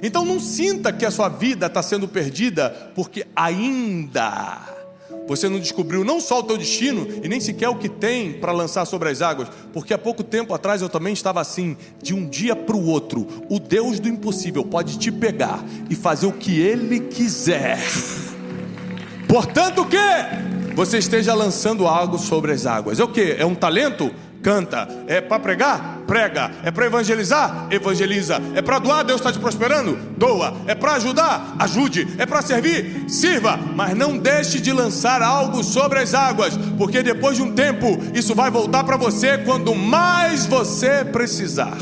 Então não sinta que a sua vida está sendo perdida, porque ainda você não descobriu não só o teu destino, e nem sequer o que tem para lançar sobre as águas, porque há pouco tempo atrás eu também estava assim. De um dia para o outro, o Deus do impossível pode te pegar e fazer o que Ele quiser. Portanto, o que? Você esteja lançando algo sobre as águas. É o que? É um talento? Canta. É para pregar? Prega. É para evangelizar? Evangeliza. É para doar? Deus está te prosperando? Doa. É para ajudar? Ajude. É para servir? Sirva. Mas não deixe de lançar algo sobre as águas, porque depois de um tempo isso vai voltar para você quando mais você precisar.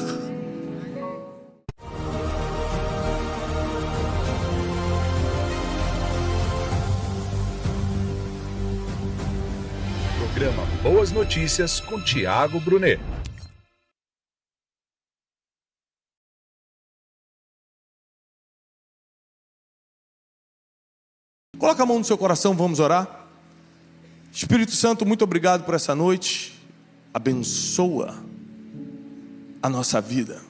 Programa Boas Notícias com Tiago Brunet. Coloca a mão no seu coração, vamos orar. Espírito Santo, muito obrigado por essa noite. Abençoa a nossa vida,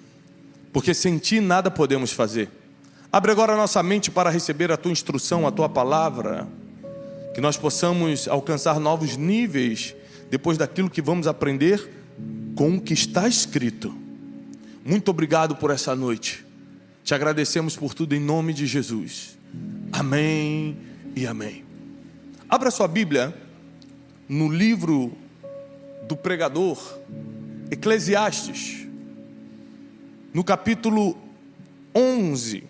porque sem Ti nada podemos fazer. Abre agora a nossa mente para receber a Tua instrução, a Tua palavra, que nós possamos alcançar novos níveis depois daquilo que vamos aprender com o que está escrito. Muito obrigado por essa noite. Te agradecemos por tudo em nome de Jesus. Amém e amém. Abra sua Bíblia no livro do pregador Eclesiastes, no capítulo 11.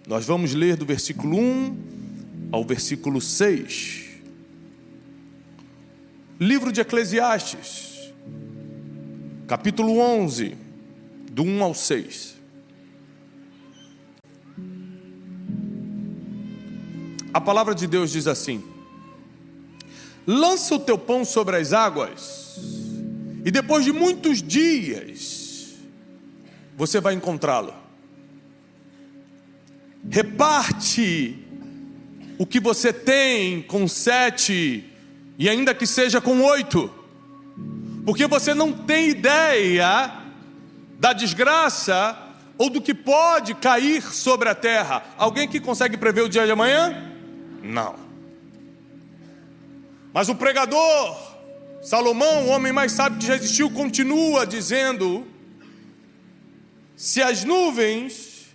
Nós vamos ler do versículo 1 ao versículo 6. Livro de Eclesiastes, capítulo 11, do 1 ao 6. A palavra de Deus diz assim: lança o teu pão sobre as águas, e depois de muitos dias você vai encontrá-lo. Reparte o que você tem com 7, e ainda que seja com 8, porque você não tem ideia da desgraça ou do que pode cair sobre a terra. Alguém que consegue prever o dia de amanhã? Não. Mas o pregador Salomão, o homem mais sábio que já existiu, continua dizendo: se as nuvens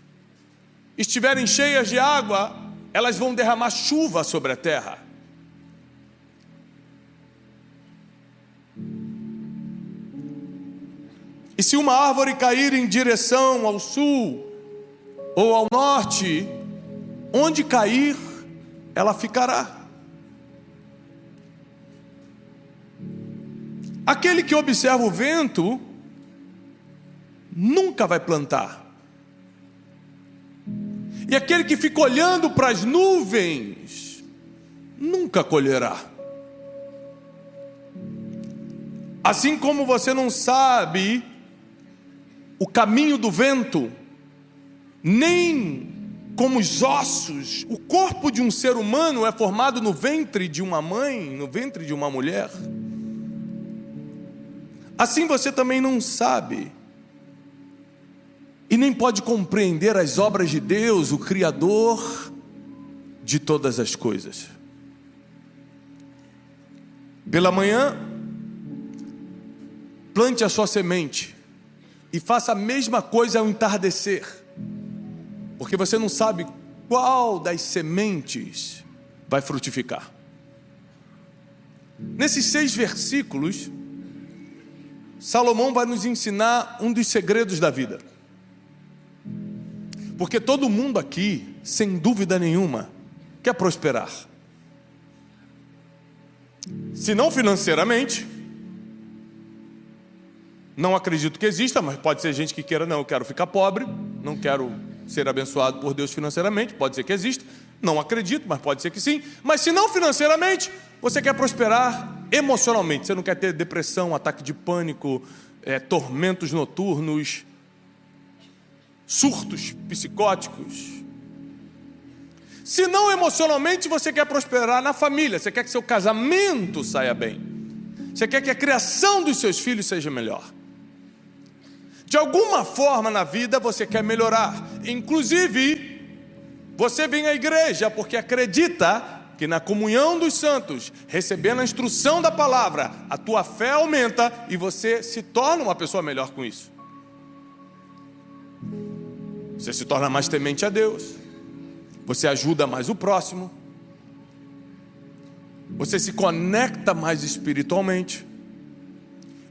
estiverem cheias de água, elas vão derramar chuva sobre a terra. E se uma árvore cair em direção ao sul ou ao norte, onde cair, ela ficará. Aquele que observa o vento nunca vai plantar. E aquele que fica olhando para as nuvens nunca colherá. Assim como você não sabe o caminho do vento, nem como os ossos, o corpo de um ser humano é formado no ventre de uma mãe, no ventre de uma mulher, assim você também não sabe e nem pode compreender as obras de Deus, o Criador de todas as coisas. Pela manhã, plante a sua semente e faça a mesma coisa ao entardecer, porque você não sabe qual das sementes vai frutificar. Nesses 6 versículos, Salomão vai nos ensinar um dos segredos da vida. Porque todo mundo aqui, sem dúvida nenhuma, quer prosperar. Se não financeiramente, não acredito que exista, mas pode ser gente que queira, não, eu quero ficar pobre, não quero ser abençoado por Deus financeiramente, pode ser que exista, não acredito, mas pode ser que sim. Mas se não financeiramente, você quer prosperar emocionalmente, você não quer ter depressão, ataque de pânico, tormentos noturnos, surtos psicóticos. Se não emocionalmente, você quer prosperar na família, você quer que seu casamento saia bem, você quer que a criação dos seus filhos seja melhor. De alguma forma na vida você quer melhorar. Inclusive, você vem à igreja porque acredita que na comunhão dos santos, recebendo a instrução da palavra, a tua fé aumenta e você se torna uma pessoa melhor com isso. Você se torna mais temente a Deus. Você ajuda mais o próximo. Você se conecta mais espiritualmente.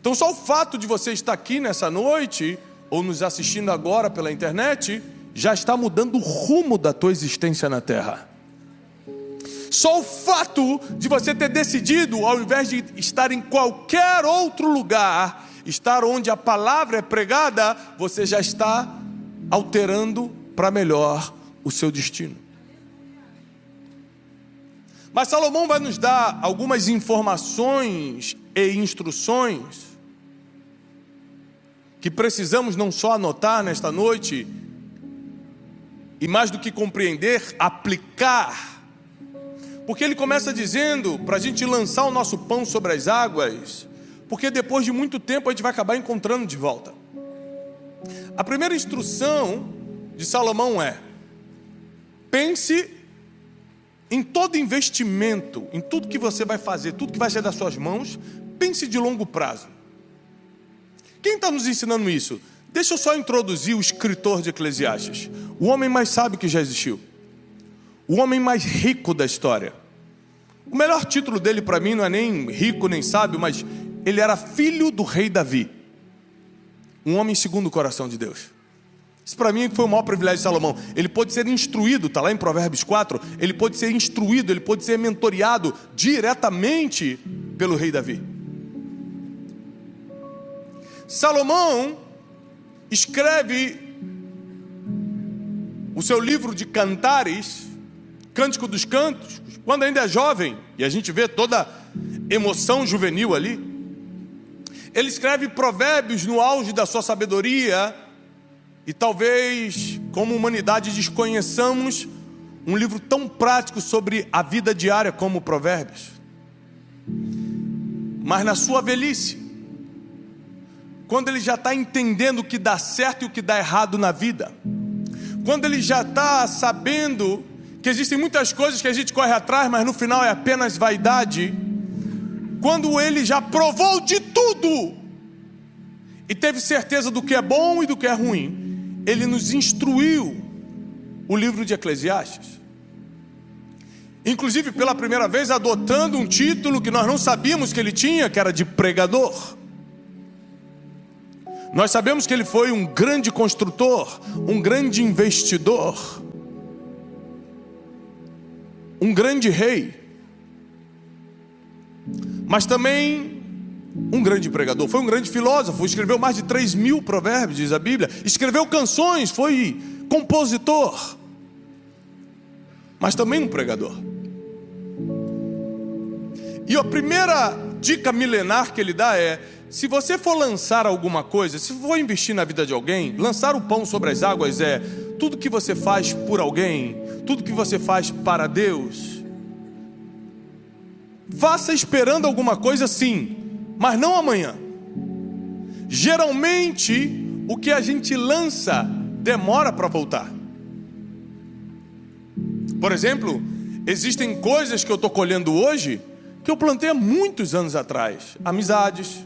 Então só o fato de você estar aqui nessa noite, ou nos assistindo agora pela internet, já está mudando o rumo da tua existência na terra. Só o fato de você ter decidido, ao invés de estar em qualquer outro lugar, estar onde a palavra é pregada, você já está alterando para melhor o seu destino. Mas Salomão vai nos dar algumas informações e instruções que precisamos não só anotar nesta noite, e mais do que compreender, aplicar. Porque ele começa dizendo para a gente lançar o nosso pão sobre as águas, porque depois de muito tempo a gente vai acabar encontrando de volta. A primeira instrução de Salomão é: pense em todo investimento, em tudo que você vai fazer, tudo que vai sair das suas mãos, pense de longo prazo. Quem está nos ensinando isso? Deixa eu só introduzir o escritor de Eclesiastes, o homem mais sábio que já existiu, o homem mais rico da história. O melhor título dele para mim não é nem rico nem sábio, mas ele era filho do rei Davi, um homem segundo o coração de Deus. Isso para mim foi o maior privilégio de Salomão. Ele pôde ser instruído, está lá em Provérbios 4, ele pôde ser instruído, ele pôde ser mentoreado diretamente pelo rei Davi. Salomão escreve o seu livro de Cantares, Cântico dos Cantos, quando ainda é jovem, e a gente vê toda a emoção juvenil ali. Ele escreve Provérbios no auge da sua sabedoria, e talvez, como humanidade, desconheçamos um livro tão prático sobre a vida diária como Provérbios. Mas na sua velhice, quando ele já está entendendo o que dá certo e o que dá errado na vida, quando ele já está sabendo que existem muitas coisas que a gente corre atrás, mas no final é apenas vaidade, quando ele já provou de tudo e teve certeza do que é bom e do que é ruim, ele nos instruiu o livro de Eclesiastes, inclusive pela primeira vez adotando um título que nós não sabíamos que ele tinha, que era de pregador. Nós sabemos que ele foi um grande construtor, um grande investidor, um grande rei, mas também um grande pregador. Foi um grande filósofo, escreveu mais de 3.000 provérbios, diz a Bíblia. Escreveu canções, foi compositor, mas também um pregador. E a primeira dica milenar que ele dá é: se você for lançar alguma coisa, se for investir na vida de alguém, lançar o pão sobre as águas é tudo que você faz por alguém, tudo que você faz para Deus. Faça esperando alguma coisa sim, mas não amanhã. Geralmente, o que a gente lança demora para voltar. Por exemplo, existem coisas que eu estou colhendo hoje que eu plantei há muitos anos atrás. Amizades.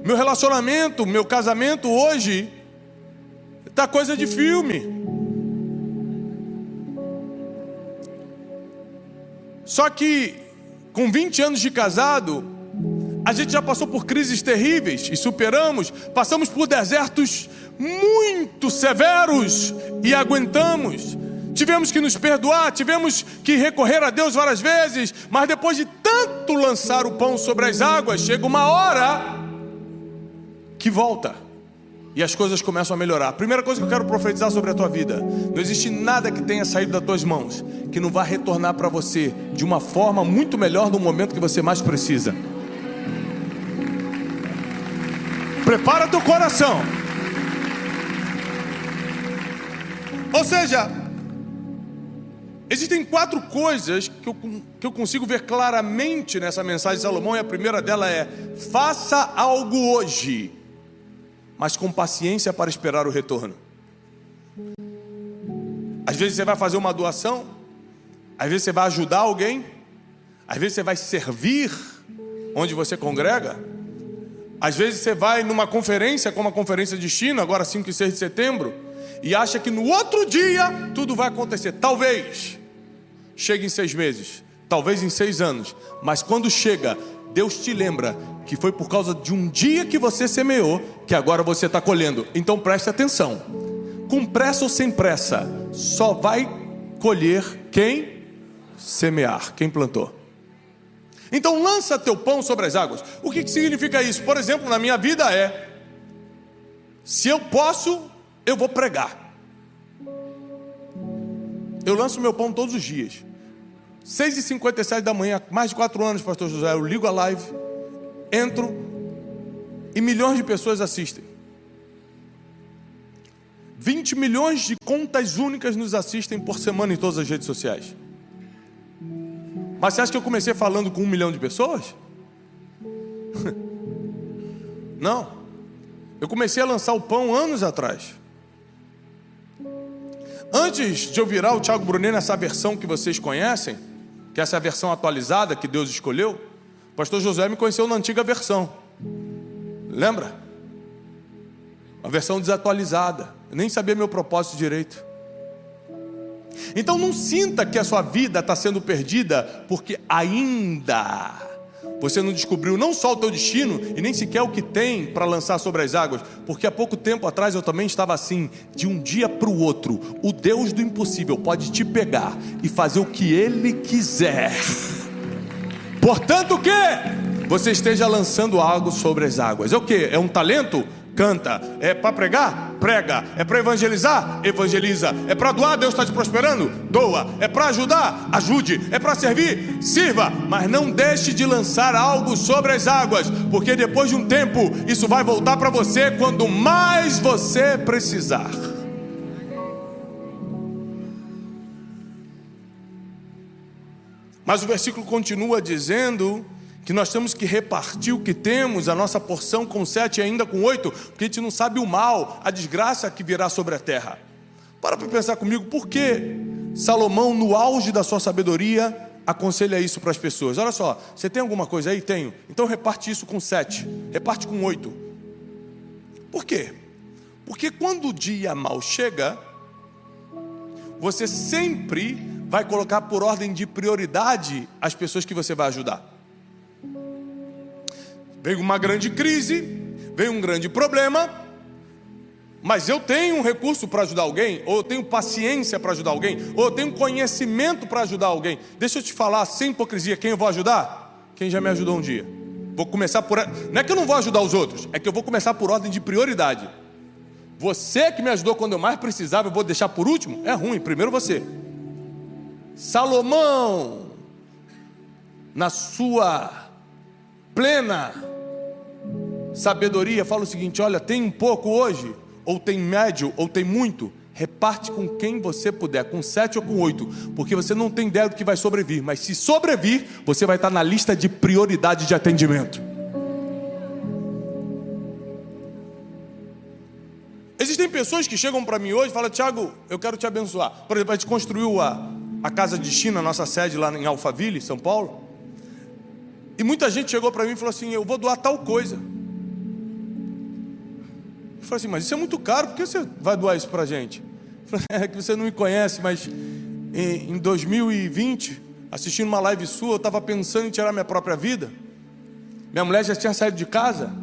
Meu relacionamento, meu casamento hoje está coisa de filme. Só que com 20 anos de casado, a gente já passou por crises terríveis e superamos. Passamos por desertos muito severos e aguentamos. Tivemos que nos perdoar, tivemos que recorrer a Deus várias vezes, mas depois de tanto lançar o pão sobre as águas, chega uma hora que volta e as coisas começam a melhorar. A primeira coisa que eu quero profetizar sobre a tua vida: não existe nada que tenha saído das tuas mãos que não vai retornar para você de uma forma muito melhor no momento que você mais precisa. Prepara teu coração. Ou seja, existem 4 coisas que eu consigo ver claramente nessa mensagem de Salomão, e a primeira dela é: faça algo hoje mas com paciência para esperar o retorno. Às vezes você vai fazer uma doação, às vezes você vai ajudar alguém, às vezes você vai servir onde você congrega, às vezes você vai numa conferência, como a Conferência Destino, agora 5 e 6 de setembro, e acha que no outro dia tudo vai acontecer. Talvez chegue em 6 meses, talvez em 6 anos, mas quando chega, Deus te lembra que foi por causa de um dia que você semeou, que agora você está colhendo. Então preste atenção, com pressa ou sem pressa, só vai colher quem semear, quem plantou. Então lança teu pão sobre as águas. O que significa isso? Por exemplo, na minha vida se eu posso, eu vou pregar. Eu lanço meu pão todos os dias. 6h57 da manhã, mais de 4 anos, pastor José, eu ligo a live, entro e milhões de pessoas assistem. 20 milhões de contas únicas nos assistem por semana em todas as redes sociais. Mas você acha que eu comecei falando com 1 milhão de pessoas? Não. Eu comecei a lançar o pão anos atrás. Antes de eu virar o Thiago Brunet nessa versão que vocês conhecem, que é essa versão atualizada que Deus escolheu, o pastor Josué me conheceu na antiga versão. Lembra? Uma versão desatualizada. Eu nem sabia meu propósito direito. Então não sinta que a sua vida está sendo perdida, porque ainda você não descobriu não só o teu destino, e nem sequer o que tem para lançar sobre as águas. Porque há pouco tempo atrás eu também estava assim. De um dia para o outro, o Deus do impossível pode te pegar e fazer o que Ele quiser. Portanto o quê? Você esteja lançando algo sobre as águas. É o quê? É um talento? Canta. É para pregar? Prega. É para evangelizar? Evangeliza. É para doar? Deus está te prosperando? Doa. É para ajudar? Ajude. É para servir? Sirva. Mas não deixe de lançar algo sobre as águas, porque depois de um tempo isso vai voltar para você quando mais você precisar. Mas o versículo continua dizendo que nós temos que repartir o que temos, a nossa porção com 7 e ainda com 8, porque a gente não sabe o mal, a desgraça que virá sobre a terra. Para pensar comigo, por que Salomão, no auge da sua sabedoria, aconselha isso para as pessoas? Olha só, você tem alguma coisa aí? Tenho. Então reparte isso com 7, reparte com 8. Por quê? Porque quando o dia mal chega, você sempre vai colocar por ordem de prioridade as pessoas que você vai ajudar. Veio uma grande crise, veio um grande problema, mas eu tenho um recurso para ajudar alguém, ou eu tenho paciência para ajudar alguém, ou eu tenho conhecimento para ajudar alguém. Deixa eu te falar, sem hipocrisia, quem eu vou ajudar? Quem já me ajudou um dia. Vou começar por... Não é que eu não vou ajudar os outros, é que eu vou começar por ordem de prioridade. Você que me ajudou quando eu mais precisava, eu vou deixar por último? É ruim, primeiro você. Salomão, na sua plena sabedoria, fala o seguinte: olha, tem um pouco hoje, ou tem médio, ou tem muito, reparte com quem você puder, com 7 ou com 8, porque você não tem ideia do que vai sobrevir, mas se sobrevir, você vai estar na lista de prioridade de atendimento. Existem pessoas que chegam para mim hoje e falam: Thiago, eu quero te abençoar. Por exemplo, a gente construiu a Casa de China, a nossa sede lá em Alphaville, São Paulo, e muita gente chegou para mim e falou assim: eu vou doar tal coisa. Eu falei assim: mas isso é muito caro, por que você vai doar isso para a gente? Eu falei: é que você não me conhece, mas em 2020, assistindo uma live sua, eu estava pensando em tirar minha própria vida. Minha mulher já tinha saído de casa,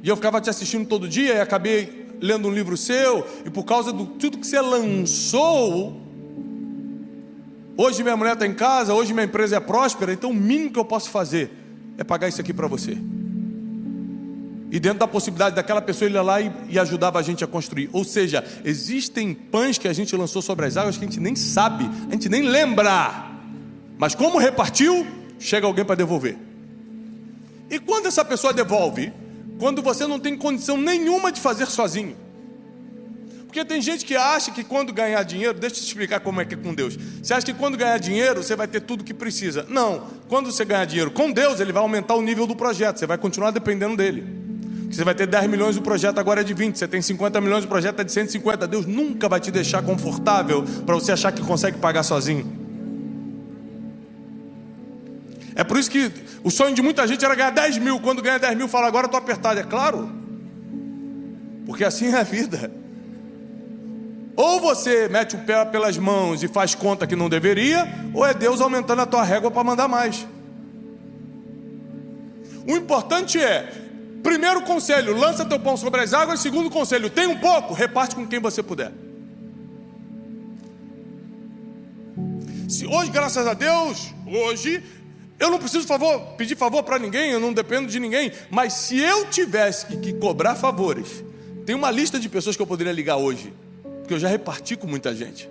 e eu ficava te assistindo todo dia, e acabei lendo um livro seu, e por causa de tudo que você lançou, hoje minha mulher está em casa, hoje minha empresa é próspera, então o mínimo que eu posso fazer é pagar isso aqui para você. E dentro da possibilidade daquela pessoa, ele ia lá e ajudava a gente a construir. Ou seja, existem pães que a gente lançou sobre as águas que a gente nem sabe, a gente nem lembra, mas como repartiu, chega alguém para devolver. E quando essa pessoa devolve, quando você não tem condição nenhuma de fazer sozinho. Porque tem gente que acha que quando ganhar dinheiro, deixa eu te explicar como é que é com Deus. Você acha que quando ganhar dinheiro, você vai ter tudo que precisa. Não, quando você ganhar dinheiro com Deus, Ele vai aumentar o nível do projeto, você vai continuar dependendo dele. Você vai ter 10 milhões, o projeto agora é de 20. Você tem 50 milhões, o projeto é de 150. Deus nunca vai te deixar confortável para você achar que consegue pagar sozinho. É por isso que o sonho de muita gente era ganhar 10 mil. Quando ganha 10 mil, fala, agora eu estou apertado. É claro, porque assim é a vida. Ou você mete o pé pelas mãos e faz conta que não deveria, ou é Deus aumentando a tua régua para mandar mais. O importante é, primeiro conselho, lança teu pão sobre as águas. Segundo conselho, tem um pouco, reparte com quem você puder. Se hoje, graças a Deus, hoje, eu não preciso pedir favor para ninguém, eu não dependo de ninguém. Mas se eu tivesse que cobrar favores, tem uma lista de pessoas que eu poderia ligar hoje, porque eu já reparti com muita gente.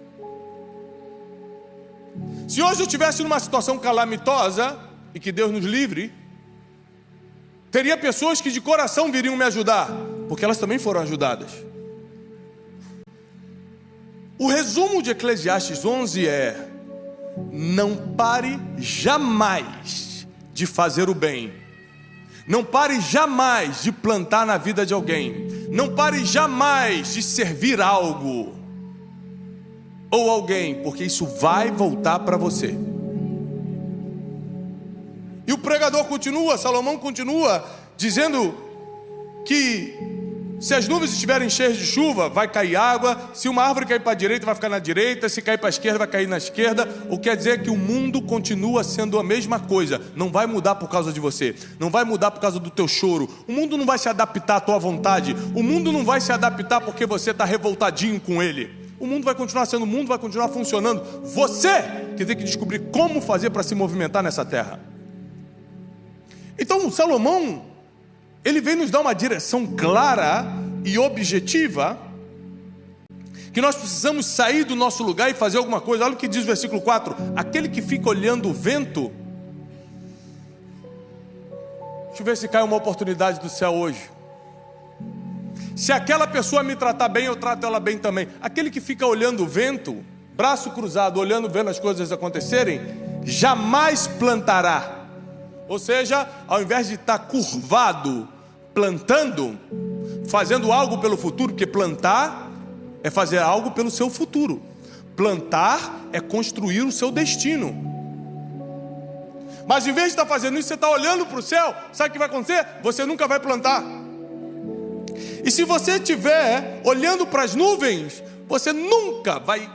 Se hoje eu estivesse numa situação calamitosa, e que Deus nos livre, teria pessoas que de coração viriam me ajudar, porque elas também foram ajudadas. O resumo de Eclesiastes 11 é: não pare jamais de fazer o bem. Não pare jamais de plantar na vida de alguém. Não pare jamais de servir algo ou alguém, porque isso vai voltar para você. E o pregador continua, Salomão continua, dizendo que se as nuvens estiverem cheias de chuva, vai cair água. Se uma árvore cair para a direita, vai ficar na direita. Se cair para a esquerda, vai cair na esquerda. O que quer dizer que o mundo continua sendo a mesma coisa. Não vai mudar por causa de você. Não vai mudar por causa do teu choro. O mundo não vai se adaptar à tua vontade. O mundo não vai se adaptar porque você está revoltadinho com ele. O mundo vai continuar sendo o mundo, vai continuar funcionando. Você que tem que descobrir como fazer para se movimentar nessa terra. Então, Salomão, ele vem nos dar uma direção clara e objetiva, que nós precisamos sair do nosso lugar e fazer alguma coisa. Olha o que diz o versículo 4: aquele que fica olhando o vento. Deixa eu ver se cai uma oportunidade do céu hoje. Se aquela pessoa me tratar bem, eu trato ela bem também. Aquele que fica olhando o vento, braço cruzado, olhando, vendo as coisas acontecerem, jamais plantará. Ou seja, ao invés de estar curvado, plantando, fazendo algo pelo futuro, porque plantar é fazer algo pelo seu futuro. Plantar é construir o seu destino. Mas em vez de estar fazendo isso, você está olhando para o céu, sabe o que vai acontecer? Você nunca vai plantar. E se você estiver olhando para as nuvens, você nunca vai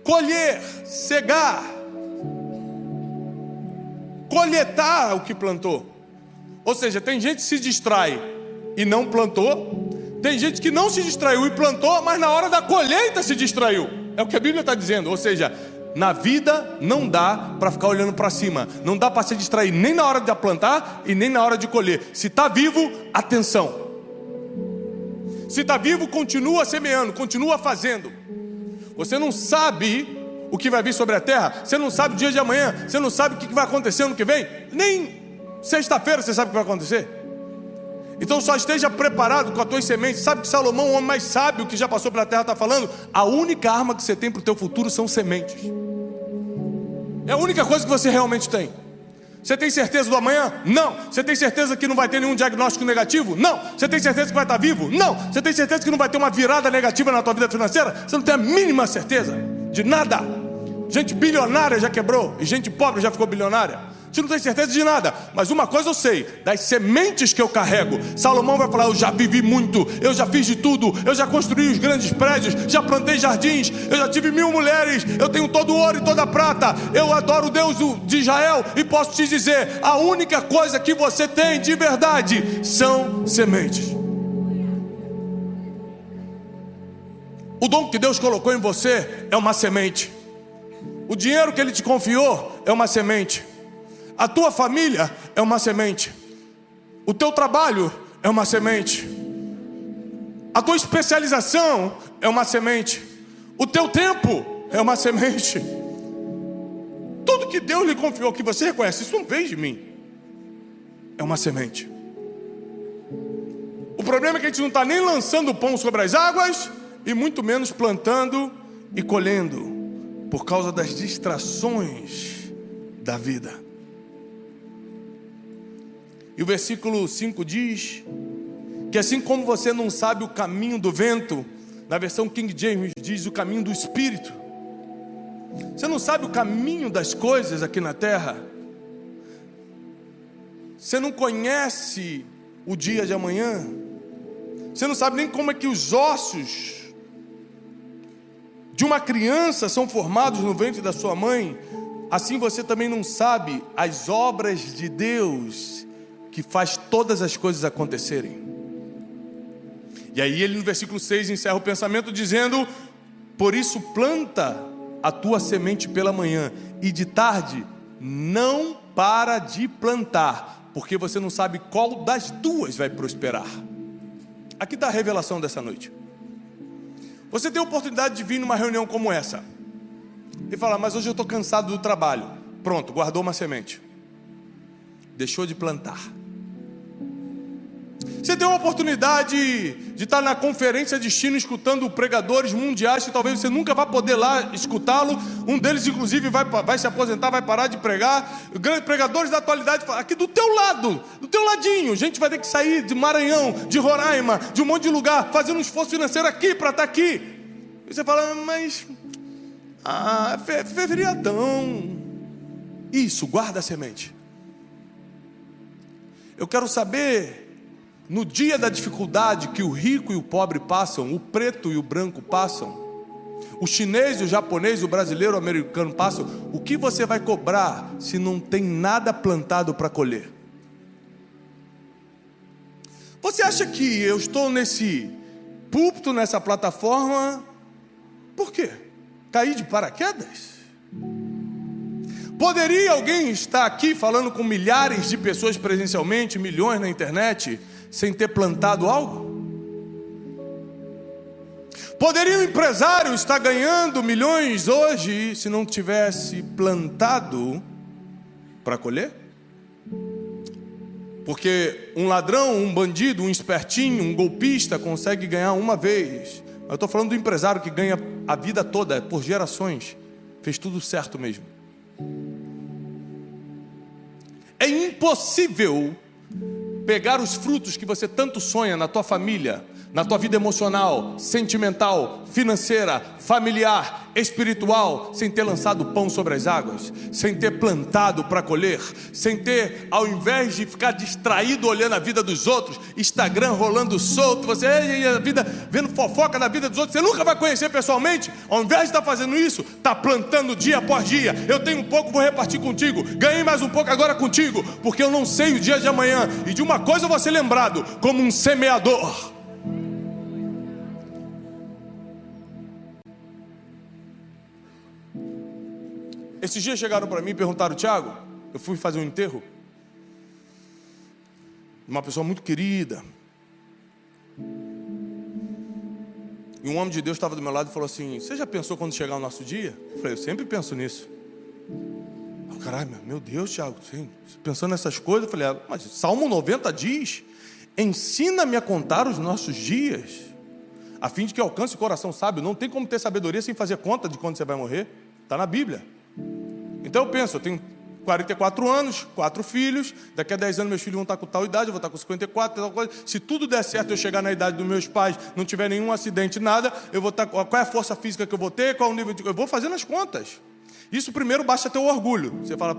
colher, cegar, coletar o que plantou. Ou seja, tem gente que se distrai e não plantou. Tem gente que não se distraiu e plantou, mas na hora da colheita se distraiu. É o que a Bíblia está dizendo. Ou seja, na vida não dá para ficar olhando para cima. Não dá para se distrair nem na hora de plantar e nem na hora de colher. Se está vivo, atenção. Se está vivo, continua semeando, continua fazendo. Você não sabe o que vai vir sobre a terra. Você não sabe o dia de amanhã. Você não sabe o que vai acontecer no que vem. Nem sexta-feira você sabe o que vai acontecer. Então só esteja preparado com as tuas sementes. Sabe que Salomão, o homem mais sábio que já passou pela terra, está falando? A única arma que você tem para o teu futuro são sementes. É a única coisa que você realmente tem. Você tem certeza do amanhã? Não. Você tem certeza que não vai ter nenhum diagnóstico negativo? Não. Você tem certeza que vai estar vivo? Não. Você tem certeza que não vai ter uma virada negativa na tua vida financeira? Você não tem a mínima certeza de nada. Gente bilionária já quebrou e gente pobre já ficou bilionária. Você não tem certeza de nada, mas uma coisa eu sei: das sementes que eu carrego. Salomão vai falar: eu já vivi muito, eu já fiz de tudo, eu já construí os grandes prédios, já plantei jardins, eu já tive 1000 mulheres, eu tenho todo o ouro e toda a prata, eu adoro o Deus de Israel, e posso te dizer: a única coisa que você tem de verdade são sementes. O dom que Deus colocou em você é uma semente. O dinheiro que Ele te confiou é uma semente. A tua família é uma semente. O teu trabalho é uma semente. A tua especialização é uma semente. O teu tempo é uma semente. Tudo que Deus lhe confiou, que você reconhece, isso não veio de mim, é uma semente. O problema é que a gente não está nem lançando o pão sobre as águas, e muito menos plantando e colhendo, por causa das distrações da vida. E o versículo 5 diz que assim como você não sabe o caminho do vento, na versão King James diz o caminho do Espírito, você não sabe o caminho das coisas aqui na terra, você não conhece o dia de amanhã, você não sabe nem como é que os ossos de uma criança são formados no ventre da sua mãe, assim você também não sabe as obras de Deus que faz todas as coisas acontecerem. E aí ele no versículo 6 encerra o pensamento dizendo: por isso planta a tua semente pela manhã, e de tarde não para de plantar, porque você não sabe qual das duas vai prosperar. Aqui está a revelação dessa noite. Você tem a oportunidade de vir numa reunião como essa e falar: mas hoje eu estou cansado do trabalho. Pronto, guardou uma semente, deixou de plantar. Você tem uma oportunidade de estar na conferência Destino escutando pregadores mundiais que talvez você nunca vá poder lá escutá-lo. Um deles inclusive vai se aposentar, vai parar de pregar. Grandes pregadores da atualidade aqui do teu lado, do teu ladinho. Gente vai ter que sair de Maranhão, de Roraima, de um monte de lugar, fazendo um esforço financeiro aqui para estar aqui. E você fala: mas feriadão. Isso, guarda a semente. Eu quero saber, no dia da dificuldade que o rico e o pobre passam, o preto e o branco passam, o chinês, o japonês, o brasileiro, o americano passam, o que você vai cobrar se não tem nada plantado para colher? Você acha que eu estou nesse púlpito, nessa plataforma, por quê? Caí de paraquedas? Poderia alguém estar aqui falando com milhares de pessoas presencialmente, milhões na internet, sem ter plantado algo? Poderia um empresário estar ganhando milhões hoje se não tivesse plantado para colher? Porque um ladrão, um bandido, um espertinho, um golpista consegue ganhar uma vez. Eu estou falando do empresário que ganha a vida toda, por gerações, fez tudo certo mesmo. É impossível pegar os frutos que você tanto sonha na tua família, na tua vida emocional, sentimental, financeira, familiar, espiritual, sem ter lançado pão sobre as águas, sem ter plantado para colher, sem ter, ao invés de ficar distraído olhando a vida dos outros, Instagram rolando solto, você a vida vendo fofoca na vida dos outros, você nunca vai conhecer pessoalmente. Ao invés de estar fazendo isso, está plantando dia após dia. Eu tenho um pouco, vou repartir contigo. Ganhei mais um pouco agora contigo, porque eu não sei o dia de amanhã. E de uma coisa eu vou ser lembrado, como um semeador. Esses dias chegaram para mim e perguntaram: Tiago, eu fui fazer um enterro, uma pessoa muito querida, e um homem de Deus estava do meu lado e falou assim: você já pensou quando chegar o nosso dia? Eu falei: eu sempre penso nisso. Caralho, meu Deus, Tiago, pensando nessas coisas. Eu falei: mas Salmo 90 diz: ensina-me a contar os nossos dias, a fim de que alcance o coração sábio. Não tem como ter sabedoria sem fazer conta de quando você vai morrer. Está na Bíblia. Então eu penso, eu tenho 44 anos, 4 filhos, daqui a 10 anos meus filhos vão estar com tal idade, eu vou estar com 54, tal coisa. Se tudo der certo, eu chegar na idade dos meus pais, não tiver nenhum acidente, nada, eu vou estar, qual é a força física que eu vou ter, qual é o nível de... Eu vou fazendo as contas. Isso primeiro baixa teu orgulho. Você fala: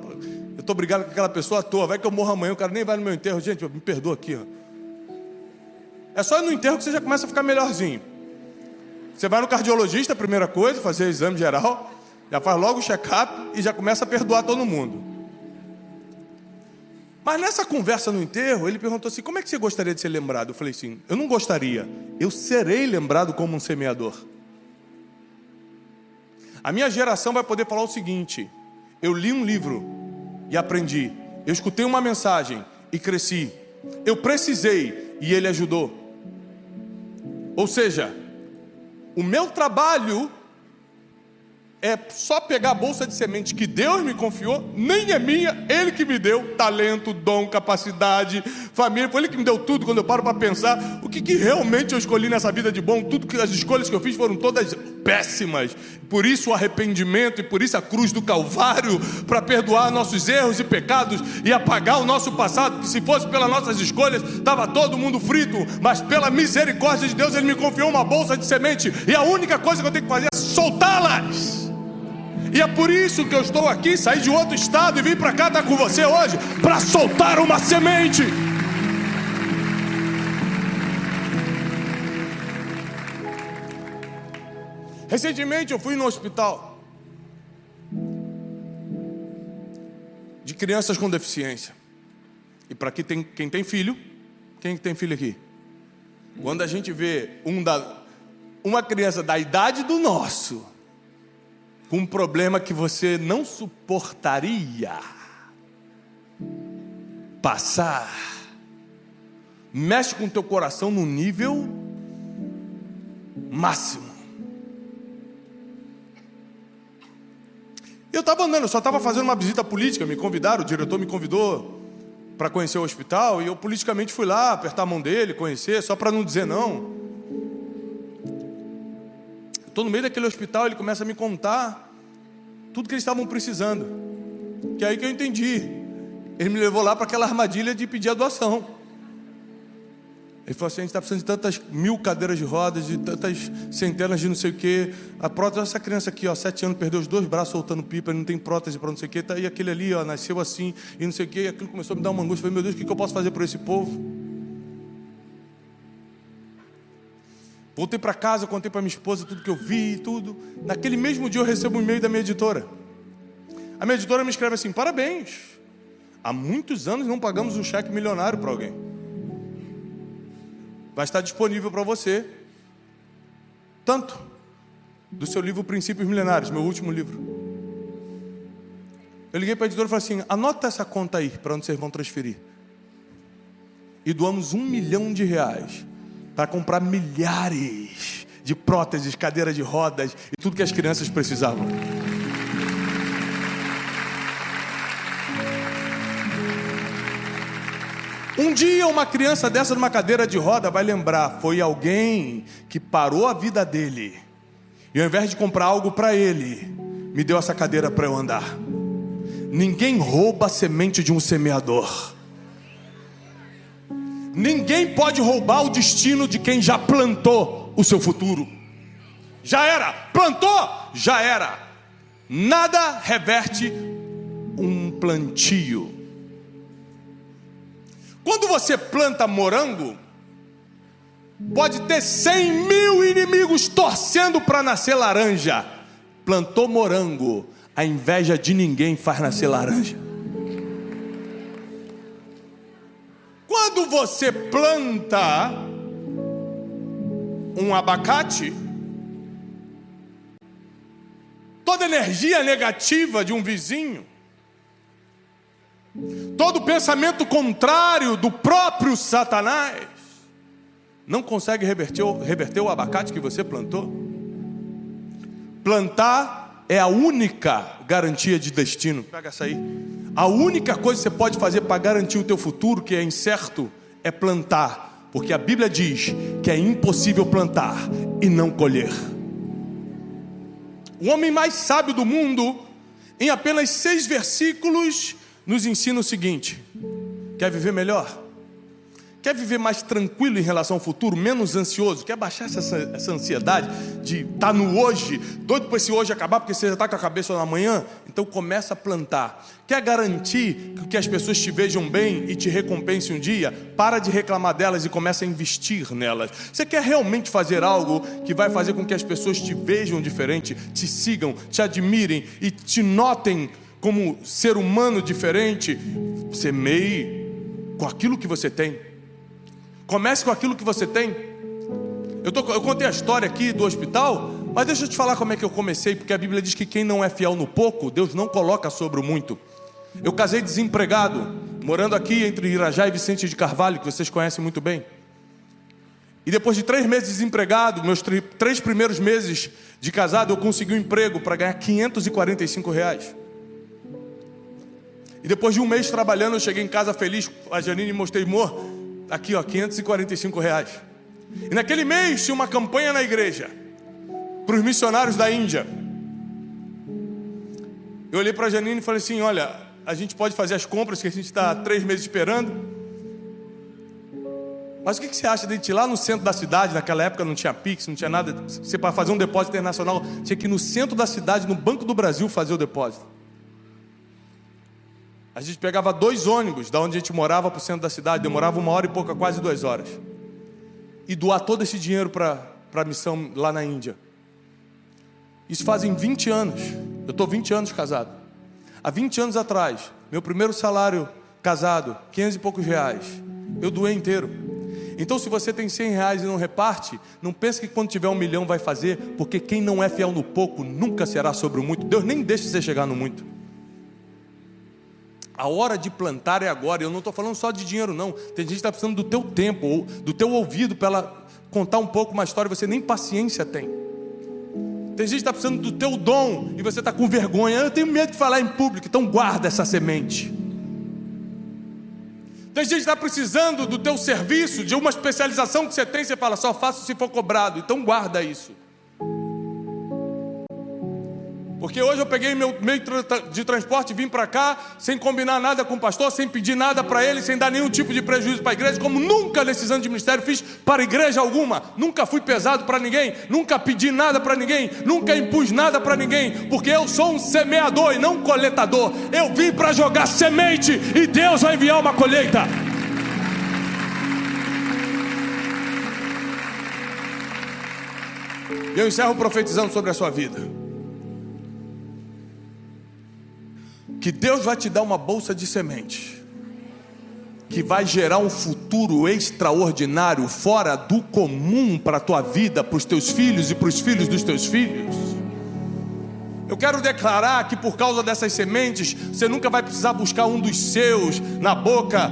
eu estou brigado com aquela pessoa à toa, vai que eu morro amanhã, o cara nem vai no meu enterro. Gente, me perdoa aqui, ó. É só ir no enterro que você já começa a ficar melhorzinho. Você vai no cardiologista, primeira coisa, fazer exame geral, já faz logo o check-up e já começa a perdoar todo mundo. Mas nessa conversa no enterro, ele perguntou assim: como é que você gostaria de ser lembrado? Eu falei assim: eu não gostaria, eu serei lembrado como um semeador. A minha geração vai poder falar o seguinte: eu li um livro e aprendi, eu escutei uma mensagem e cresci, eu precisei e ele ajudou. Ou seja, o meu trabalho é só pegar a bolsa de semente que Deus me confiou, nem é minha, Ele que me deu talento, dom, capacidade, família, foi Ele que me deu tudo. Quando eu paro para pensar, o que realmente eu escolhi nessa vida de bom, tudo que as escolhas que eu fiz foram todas péssimas. Por isso o arrependimento e por isso a cruz do Calvário, para perdoar nossos erros e pecados e apagar o nosso passado, que se fosse pelas nossas escolhas, estava todo mundo frito, mas pela misericórdia de Deus, Ele me confiou uma bolsa de semente, e a única coisa que eu tenho que fazer é soltá-las. E é por isso que eu estou aqui, saí de outro estado e vim para cá estar com você hoje, para soltar uma semente. Recentemente eu fui no hospital de crianças com deficiência. E para quem tem filho, quem tem filho aqui? Quando a gente vê uma criança da idade do nosso, com um problema que você não suportaria passar, mexe com o teu coração no nível máximo. Eu estava andando, eu só estava fazendo uma visita política, me convidaram, o diretor me convidou para conhecer o hospital, e eu politicamente fui lá, apertar a mão dele, conhecer, só para não dizer não. Estou no meio daquele hospital, ele começa a me contar tudo que eles estavam precisando. Que é aí que eu entendi. Ele me levou lá para aquela armadilha de pedir a doação. Ele falou assim: a gente está precisando de tantas 1000 cadeiras de rodas, de tantas centenas de não sei o quê. A prótese, essa criança aqui, 7 anos, perdeu os 2 braços soltando pipa, não tem prótese para não sei o quê. E aquele ali, nasceu assim, e não sei o quê. E aquilo começou a me dar uma angústia. Eu falei: meu Deus, o que eu posso fazer por esse povo? Voltei para casa, contei para minha esposa tudo que eu vi e tudo. Naquele mesmo dia eu recebo um e-mail da minha editora. A minha editora me escreve assim: parabéns, há muitos anos não pagamos um cheque milionário para alguém. Vai estar disponível para você, tanto do seu livro Princípios Milenários, meu último livro. Eu liguei para a editora e falei assim: anota essa conta aí, para onde vocês vão transferir. E doamos R$1 milhão para comprar milhares de próteses, cadeiras de rodas e tudo que as crianças precisavam. Um dia uma criança dessa numa cadeira de roda vai lembrar: foi alguém que parou a vida dele e ao invés de comprar algo para ele, me deu essa cadeira para eu andar. Ninguém rouba a semente de um semeador. Ninguém pode roubar o destino de quem já plantou o seu futuro. Já era, plantou, já era. Nada reverte um plantio. Quando você planta morango, pode ter 100.000 inimigos torcendo para nascer laranja. Plantou morango, a inveja de ninguém faz nascer laranja. Quando você planta um abacate, toda energia negativa de um vizinho, todo pensamento contrário do próprio Satanás, não consegue reverter o abacate que você plantou. Plantar é a única garantia de destino. Pega essa aí. A única coisa que você pode fazer para garantir o teu futuro, que é incerto, é plantar. Porque a Bíblia diz que é impossível plantar e não colher. O homem mais sábio do mundo, em apenas 6 versículos, nos ensina o seguinte: quer viver melhor? Quer viver mais tranquilo em relação ao futuro, menos ansioso? Quer baixar essa ansiedade de estar no hoje, doido para esse hoje acabar, porque você já está com a cabeça na manhã? Então começa a plantar. Quer garantir que as pessoas te vejam bem e te recompensem um dia? Para de reclamar delas e começa a investir nelas. Você quer realmente fazer algo que vai fazer com que as pessoas te vejam diferente, te sigam, te admirem e te notem como ser humano diferente? Semeie com aquilo que você tem. Comece com aquilo que você tem. Eu contei a história aqui do hospital, mas deixa eu te falar como é que eu comecei, porque a Bíblia diz que quem não é fiel no pouco, Deus não coloca sobre o muito. Eu casei desempregado, morando aqui entre Irajá e Vicente de Carvalho, que vocês conhecem muito bem. E depois de 3 meses desempregado, meus 3 primeiros meses de casado, eu consegui um emprego para ganhar R$545. E depois de 1 mês trabalhando, eu cheguei em casa feliz. A Janine mostrei, amor, aqui ó, R$545. E naquele mês tinha uma campanha na igreja para os missionários da Índia. Eu olhei para a Janine e falei assim, olha, a gente pode fazer as compras que a gente está há 3 meses esperando. Mas o que você acha de a gente ir lá no centro da cidade? Naquela época não tinha Pix, não tinha nada. Você, para fazer um depósito internacional, tinha que ir no centro da cidade, no Banco do Brasil, fazer o depósito. A gente pegava 2 ônibus da onde a gente morava para o centro da cidade, demorava 1 hora e pouca, quase 2 horas. E doar todo esse dinheiro para a missão lá na Índia. Isso fazem 20 anos. Eu estou 20 anos casado. Há 20 anos atrás, meu primeiro salário casado, R$500 e poucos. Eu doei inteiro. Então, se você tem R$100 e não reparte, não pense que quando tiver 1 milhão vai fazer, porque quem não é fiel no pouco nunca será sobre o muito. Deus nem deixa você chegar no muito. A hora de plantar é agora. Eu não estou falando só de dinheiro, não. Tem gente que está precisando do teu tempo, ou do teu ouvido, para ela contar um pouco uma história. Você nem paciência tem. Tem gente que está precisando do teu dom, e você está com vergonha. Eu tenho medo de falar em público, então guarda essa semente. Tem gente que está precisando do teu serviço, de uma especialização que você tem, você fala, só faço se for cobrado, então guarda isso. Porque hoje eu peguei meu meio de transporte e vim para cá, sem combinar nada com o pastor, sem pedir nada para ele, sem dar nenhum tipo de prejuízo para a igreja, como nunca nesses anos de ministério fiz para igreja alguma. Nunca fui pesado para ninguém, nunca pedi nada para ninguém, nunca impus nada para ninguém, porque eu sou um semeador e não um coletador. Eu vim para jogar semente e Deus vai enviar uma colheita. Eu encerro profetizando sobre a sua vida. Que Deus vai te dar uma bolsa de semente que vai gerar um futuro extraordinário, fora do comum para a tua vida, para os teus filhos e para os filhos dos teus filhos. Eu quero declarar que por causa dessas sementes, você nunca vai precisar buscar um dos seus na boca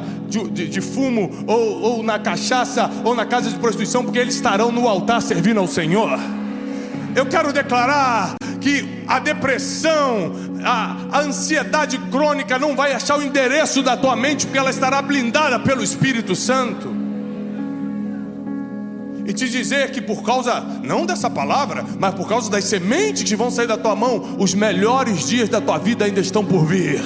de fumo, ou na cachaça, ou na casa de prostituição, porque eles estarão no altar servindo ao Senhor. Eu quero declarar que a depressão, a ansiedade crônica não vai achar o endereço da tua mente, porque ela estará blindada pelo Espírito Santo. E te dizer que por causa, não dessa palavra, mas por causa das sementes que vão sair da tua mão, os melhores dias da tua vida ainda estão por vir.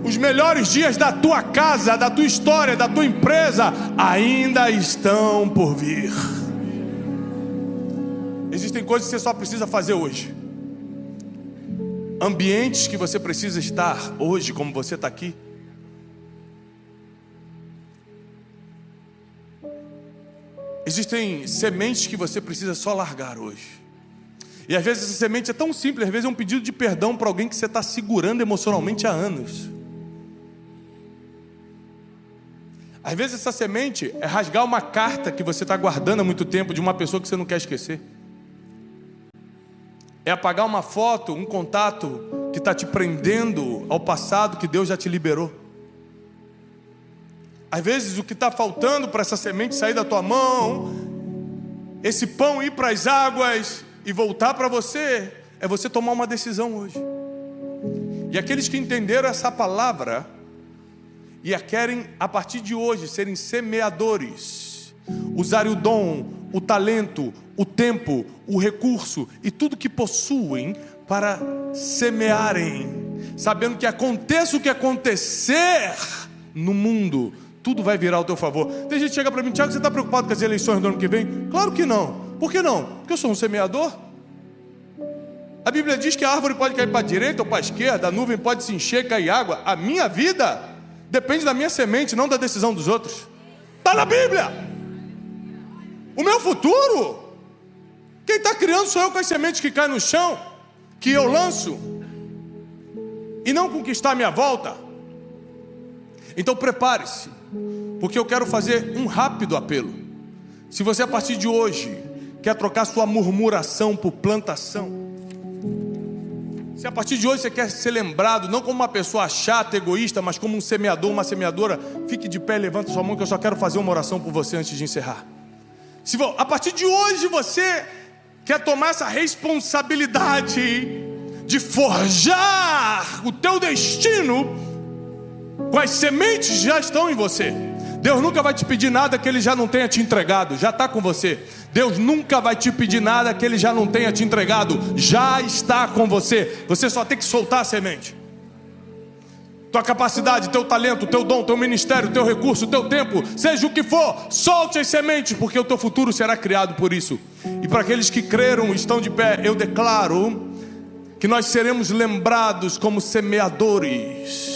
Os melhores dias da tua casa, da tua história, da tua empresa, ainda estão por vir. Existem coisas que você só precisa fazer hoje. Ambientes que você precisa estar hoje, como você está aqui. Existem sementes que você precisa só largar hoje. E às vezes essa semente é tão simples, às vezes é um pedido de perdão para alguém que você está segurando emocionalmente há anos. Às vezes essa semente é rasgar uma carta que você está guardando há muito tempo de uma pessoa que você não quer esquecer. É apagar uma foto, um contato que está te prendendo ao passado que Deus já te liberou. Às vezes o que está faltando para essa semente sair da tua mão, esse pão ir para as águas e voltar para você, é você tomar uma decisão hoje. E aqueles que entenderam essa palavra e a querem a partir de hoje serem semeadores, usarem o dom, o talento, o tempo, o recurso e tudo que possuem para semearem, sabendo que aconteça o que acontecer no mundo, tudo vai virar ao teu favor. Tem gente que chega para mim, Tiago, você está preocupado com as eleições do ano que vem? Claro que não. Por que não? Porque eu sou um semeador. A Bíblia diz que a árvore pode cair para a direita ou para a esquerda, a nuvem pode se encher e cair água. A minha vida depende da minha semente, não da decisão dos outros. Está na Bíblia. O meu futuro, quem está criando sou eu com as sementes que caem no chão, que eu lanço, e não conquistar a minha volta. Então prepare-se, porque eu quero fazer um rápido apelo. Se você a partir de hoje quer trocar sua murmuração por plantação, Se a partir de hoje você quer ser lembrado, não como uma pessoa chata, egoísta, mas como um semeador, uma semeadora, fique de pé, levanta sua mão que eu só quero fazer uma oração por você antes de encerrar. Se a partir de hoje você quer tomar essa responsabilidade de forjar o teu destino, com as sementes que já estão em você. Deus nunca vai te pedir nada que Ele já não tenha te entregado, já está com você. Deus nunca vai te pedir nada que Ele já não tenha te entregado, já está com você. Você só tem que soltar a semente. Tua capacidade, teu talento, teu dom, teu ministério, teu recurso, teu tempo, seja o que for, solte as sementes, porque o teu futuro será criado por isso. E para aqueles que creram e estão de pé, eu declaro que nós seremos lembrados como semeadores,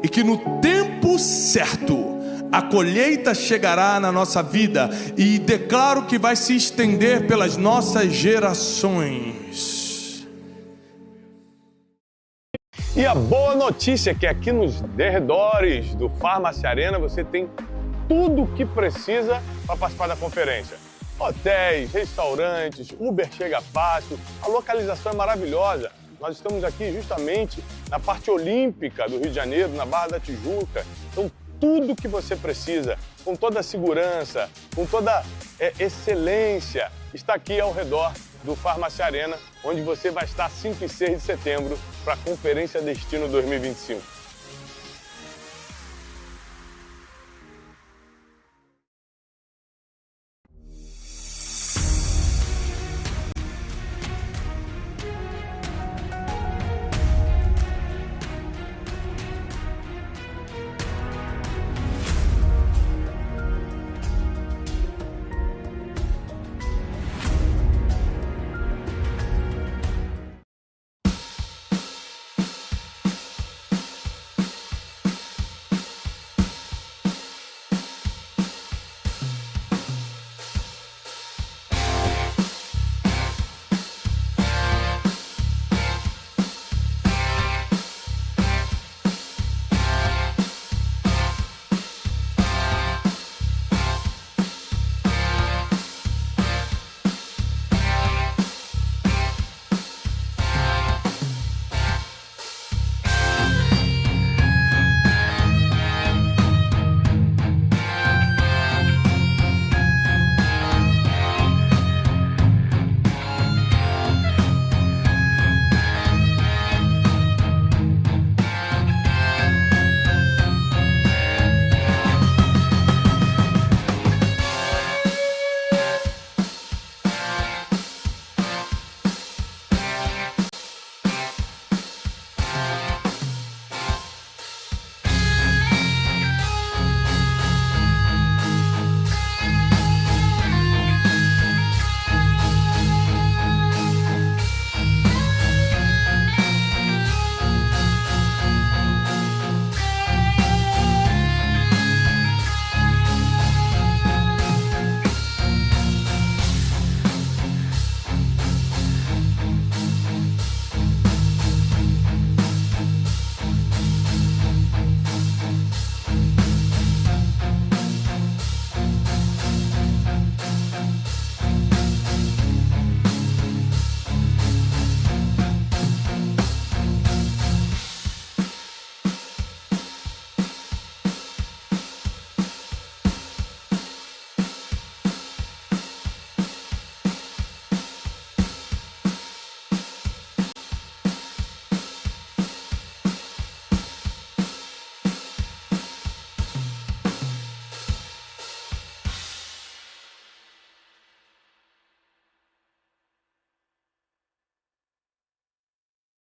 e que no tempo certo a colheita chegará na nossa vida, e declaro que vai se estender pelas nossas gerações. E a boa notícia é que aqui nos arredores do Farmácia Arena você tem tudo o que precisa para participar da conferência. Hotéis, restaurantes, Uber chega fácil, a localização é maravilhosa. Nós estamos aqui justamente na parte olímpica do Rio de Janeiro, na Barra da Tijuca. Então, tudo que você precisa, com toda a segurança, com toda excelência, está aqui ao redor do Farmácia Arena, onde você vai estar 5 e 6 de setembro para a Conferência Destino 2025.